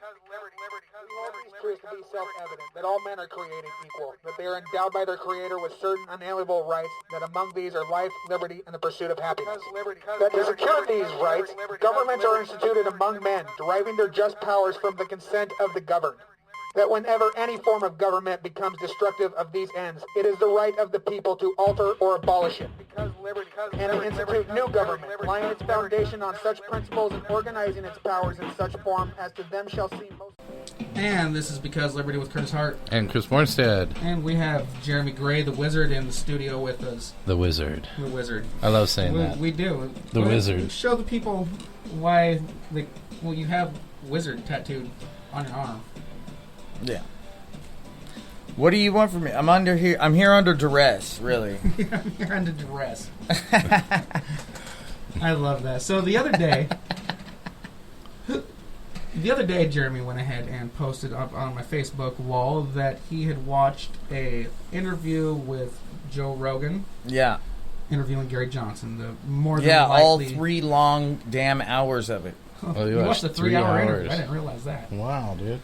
hold these truths to be self-evident, that all men are created equal, that they are endowed by their Creator with certain unalienable rights, that among these are life, liberty, and the pursuit of happiness. That to secure these rights, governments are instituted among men, deriving their just powers from the consent of the governed. That whenever any form of government becomes destructive of these ends, it is the right of the people to alter or abolish it, and to institute new government, laying its foundation on such principles and organizing its powers in such form as to them shall seem most... And this is Because Liberty with Curtis Hart. And Chris Mornstead. And we have Jeremy Gray, the Wizard, in the studio with us. The Wizard. The Wizard. I love saying that. We do. The Wizard. Show the people why you have Wizard tattooed on your arm. Yeah. What do you want from me? I'm here under duress, really. You're under duress. I love that. So the other day, Jeremy went ahead and posted up on my Facebook wall that he had watched a interview with Joe Rogan. Yeah. Interviewing Gary Johnson. The more than likely, all 3 long damn hours of it. Oh, you watched the 3-hour interview. I didn't realize that. Wow, dude.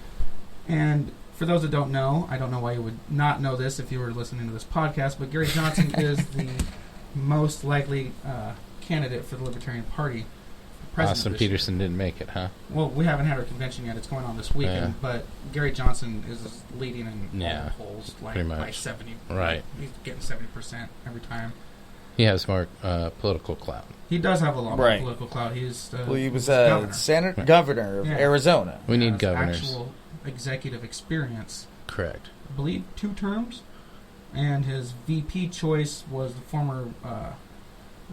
And for those that don't know, I don't know why you would not know this if you were listening to this podcast, but Gary Johnson is the most likely candidate for the Libertarian Party. Austin Peterson didn't make it, huh? Well, we haven't had our convention yet. It's going on this weekend, but Gary Johnson is leading in all the polls, by 70. Right. He's getting 70% every time. He has more political clout. He does have a lot more political clout. He was governor of Arizona. We need governors. Actual executive experience. Correct. I believe 2 terms. And his VP choice was the former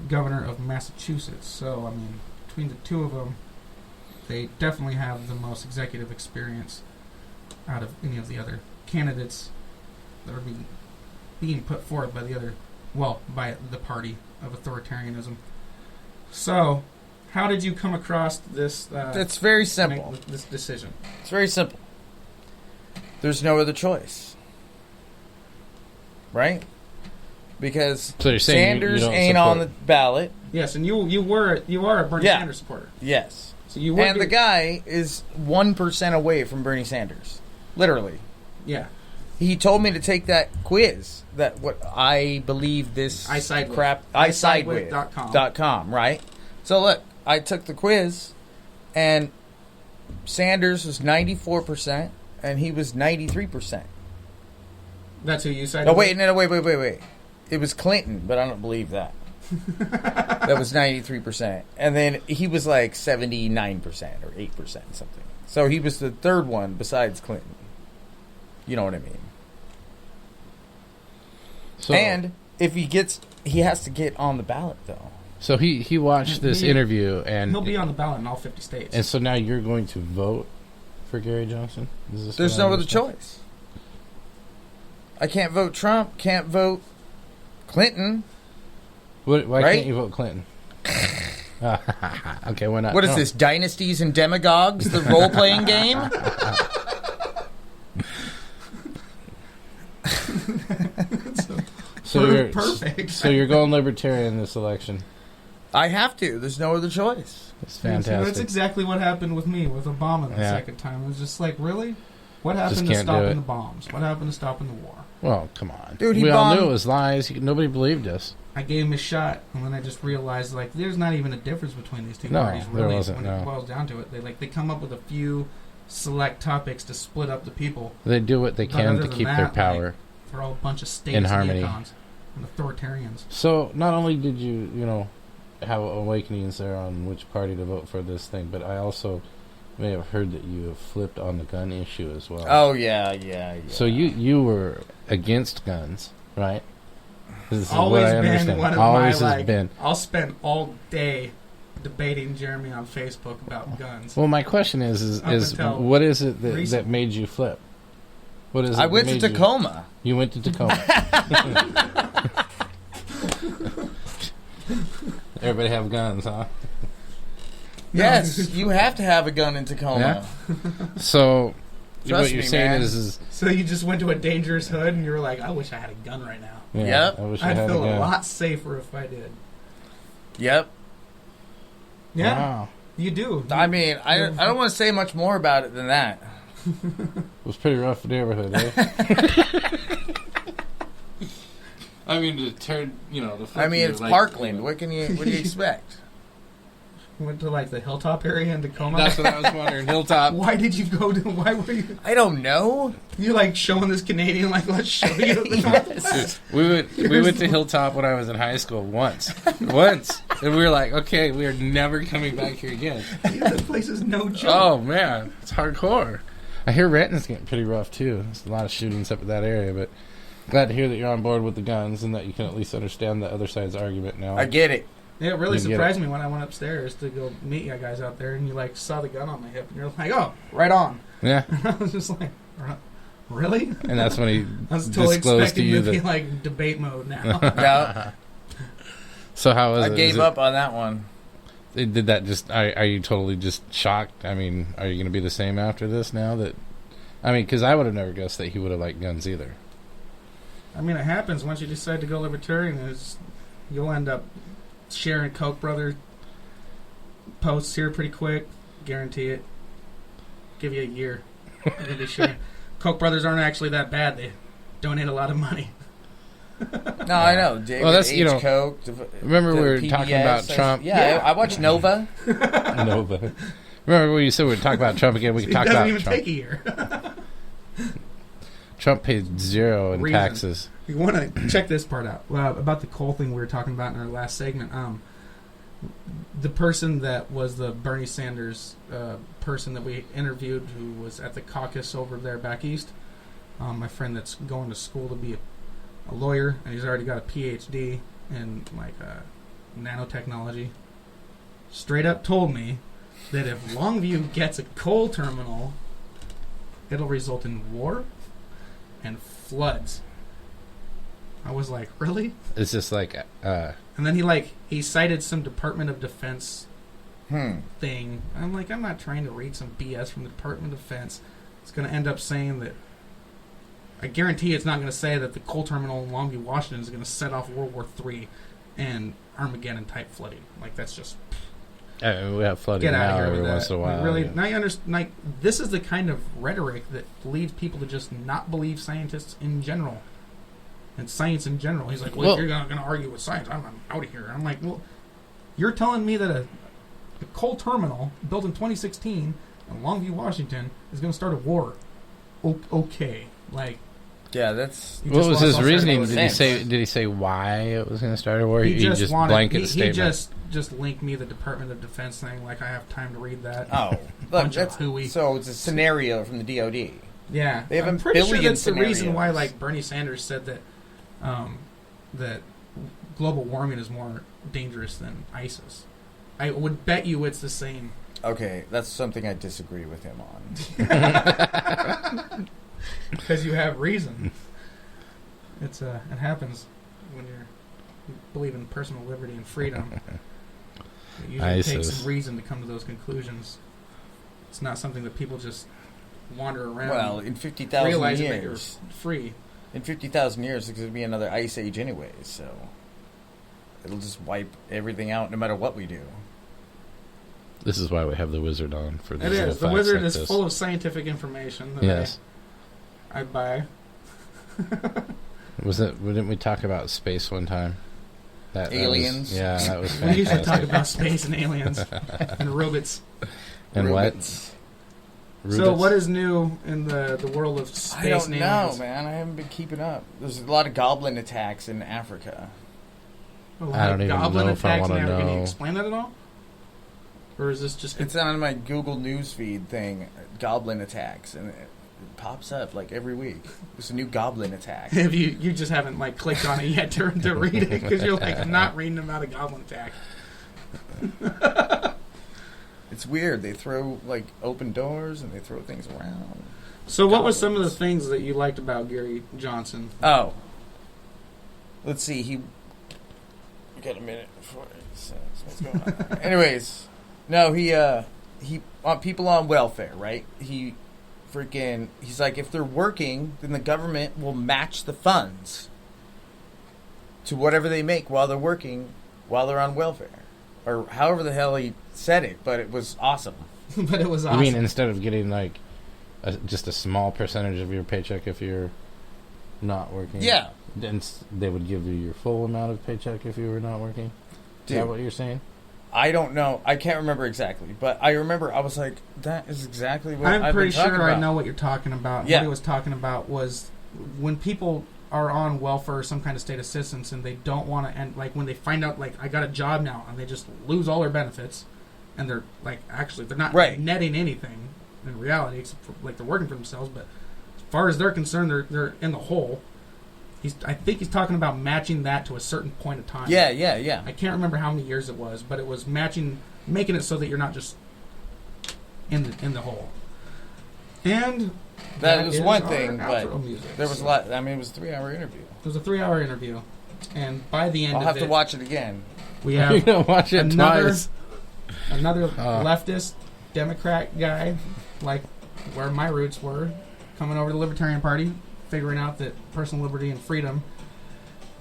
governor of Massachusetts. So, I mean, between the two of them, they definitely have the most executive experience out of any of the other candidates that are being put forth by by the party of authoritarianism. So, how did you come across this? It's very simple. This decision. It's very simple. There's no other choice, right? Because Sanders ain't on the ballot. Yes, and you are a Bernie Sanders supporter. Yes. So you were, and the guy is 1% away from Bernie Sanders, literally. Yeah. He told me to take that quiz. That what I believe this crap. isidewith.com, right? So look, I took the quiz, and Sanders was 94%, and he was 93%. That's who you sided with? Wait. It was Clinton, but I don't believe that. That was 93%. And then he was like 79% or 8% something. So he was the third one besides Clinton. You know what I mean? So, and if he has to get on the ballot, though. So he watched this interview, and he'll be on the ballot in all 50 states. And so now you're going to vote for Gary Johnson? There's no other choice. I can't vote Trump, can't vote Clinton. Why can't you vote Clinton? Okay, why not? What is this, Dynasties and Demagogues, the role-playing game? So you're perfect. So you're going libertarian in this election. I have to. There's no other choice. It's fantastic. That's exactly what happened with me with Obama the second time. It was just like, really? What happened to stopping the bombs? What happened to stopping the war? Well, come on. Dude, we all knew it was lies. Nobody believed us. I gave him a shot, and then I just realized, there's not even a difference between these two parties, really. There wasn't, when it boils down to it. They come up with a few select topics to split up the people. They do what they can to keep their power. They're all a bunch of states in harmony. Neocons and authoritarians. So, not only did you have awakenings there on which party to vote for this thing, but I also may have heard that you have flipped on the gun issue as well. Oh, yeah. So you were against guns, right? This is always been one of always my, has been. I'll spend all day debating Jeremy on Facebook about guns. Well, my question is what is it that made you flip? What is it? I went to Tacoma. You went to Tacoma. Everybody have guns, huh? Yes, you have to have a gun in Tacoma. Yeah? So, what you're saying is... So you just went to a dangerous hood and you were like, I wish I had a gun right now. Yeah, yep. I wish I'd feel a lot safer if I did. Yep. Yeah. Wow. You do. I mean, I don't want to say much more about it than that. It was pretty rough neighborhood, eh? I mean, to turn, it's Parkland. What do you expect? Went to like the Hilltop area in Tacoma. That's what I was wondering. Hilltop. Why did you go to? Why were you? I don't know. You're like showing this Canadian, like, let's show you the Northwest. We went to Hilltop when I was in high school once, and we were like, okay, we are never coming back here again. Yeah, this place is no joke. Oh man, it's hardcore. I hear Renton's getting pretty rough too. There's a lot of shootings up in that area, but glad to hear that you're on board with the guns and that you can at least understand the other side's argument now. I get it. Yeah, it really surprised me when I went upstairs to go meet you guys out there, and you like saw the gun on my hip, and you're like, "Oh, right on." Yeah. And I was just like, "Really?" And that's when he I was totally disclosed to expecting you to be that. like debate mode now. No, So how was I it? gave up on that one. Did that just? Are you totally just shocked? I mean, are you going to be the same after this now? Because I would have never guessed that he would have liked guns either. I mean, it happens once you decide to go libertarian. You'll end up sharing Koch brother posts here pretty quick. Guarantee it. Give you a year. You're gonna be sharing. Koch brothers aren't actually that bad. They donate a lot of money. No, I know. David that's, H. Koch. Remember we were PBS, talking about Trump? Yeah, I watched Nova. Nova. Remember when you said we would talk about Trump again? We could talk about It doesn't even Trump. take a year. Trump paid zero in Reason. taxes. You want to check this part out about the coal thing we were talking about in our last segment. The person that was the Bernie Sanders person that we interviewed, who was at the caucus over there back east, my friend that's going to school to be a lawyer, and he's already got a PhD in like nanotechnology. Straight up told me that if Longview gets a coal terminal, it'll result in war and floods. I was like, really? It's just like, And then he cited some Department of Defense thing. I'm like, I'm not trying to read some BS from the Department of Defense. It's going to end up saying that, I guarantee it's not going to say that the coal terminal in Longview, Washington is going to set off World War III and Armageddon type flooding. Like, that's just... we have flooding Get out now of here every with once that. in a while. Really, yeah. now you understand. Like, this is the kind of rhetoric that leads people to just not believe scientists in general, and science in general. He's like, "Well, if you're going to argue with science, I'm out of here." I'm like, "Well, you're telling me that a coal terminal built in 2016 in Longview, Washington, is going to start a war?" Okay, like. Yeah, that's... What was his reasoning? Did he say why it was going to start a war? He just blanket statement. He just linked me the Department of Defense thing. Like, I have time to read that. Oh, look, so it's a scenario from the DoD. Yeah, they have I'm pretty sure that's the reason why, like, Bernie Sanders said that that global warming is more dangerous than ISIS. I would bet you it's the same. Okay, that's something I disagree with him on. Because you have reason. It happens when you believe in personal liberty and freedom. It usually takes some reason to come to those conclusions. It's not something that people just wander around. Well, in 50,000 realizing years, that you're free. In 50,000 years, there's going to be another ice age anyways, so it'll just wipe everything out no matter what we do. This is why we have the wizard on for these. It is. The wizard is full of scientific information that yes. I buy. Didn't we talk about space one time? Aliens. That was fantastic. We usually talk about space and aliens and robots. And Rubits. what? So what is new in the world of space? I don't and know, aliens? man. I haven't been keeping up. There's a lot of goblin attacks in Africa. I don't even goblin know if I attacks want in to Africa. Can you know. explain that at all? Or is this just... It's on my Google Newsfeed thing, goblin attacks, and it pops up like every week. There's a new goblin attack. If you just haven't like clicked on it yet to read it because you're like, I'm not reading about a goblin attack. It's weird. They throw like open doors and they throw things around. So what was some of the things that you liked about Gary Johnson? Oh, let's see. We got a minute before he says what's going on. Anyways, no, he people on welfare, right? He's like, if they're working, then the government will match the funds to whatever they make while they're working, while they're on welfare, or however the hell he said it, but it was awesome. But it was You awesome. mean instead of getting like just a small percentage of your paycheck if you're not working? Yeah. Then they would give you your full amount of paycheck if you were not working? Is that what you're saying? I don't know. I can't remember exactly, but I remember I was like, that is exactly what I'm I've pretty been talking sure about. I know what you're talking about. Yeah. What he was talking about was when people are on welfare or some kind of state assistance and they don't want to, and like when they find out, like, I got a job now, and they just lose all their benefits, and they're like, actually, they're not netting anything in reality, except for, like, they're working for themselves, but as far as they're concerned, they're in the hole. I think he's talking about matching that to a certain point of time. Yeah. I can't remember how many years it was, but it was making it so that you're not just in the hole. And that was one our thing, but outro music. there was a lot. I mean, it was a 3-hour interview. It was a 3-hour interview, and by the end I'll of have it, to watch it again. we You're have gonna watch it twice. another leftist Democrat guy, like where my roots were, coming over to the Libertarian Party, figuring out that personal liberty and freedom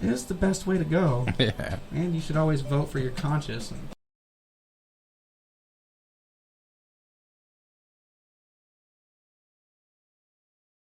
is the best way to go. Yeah. And you should always vote for your conscience. And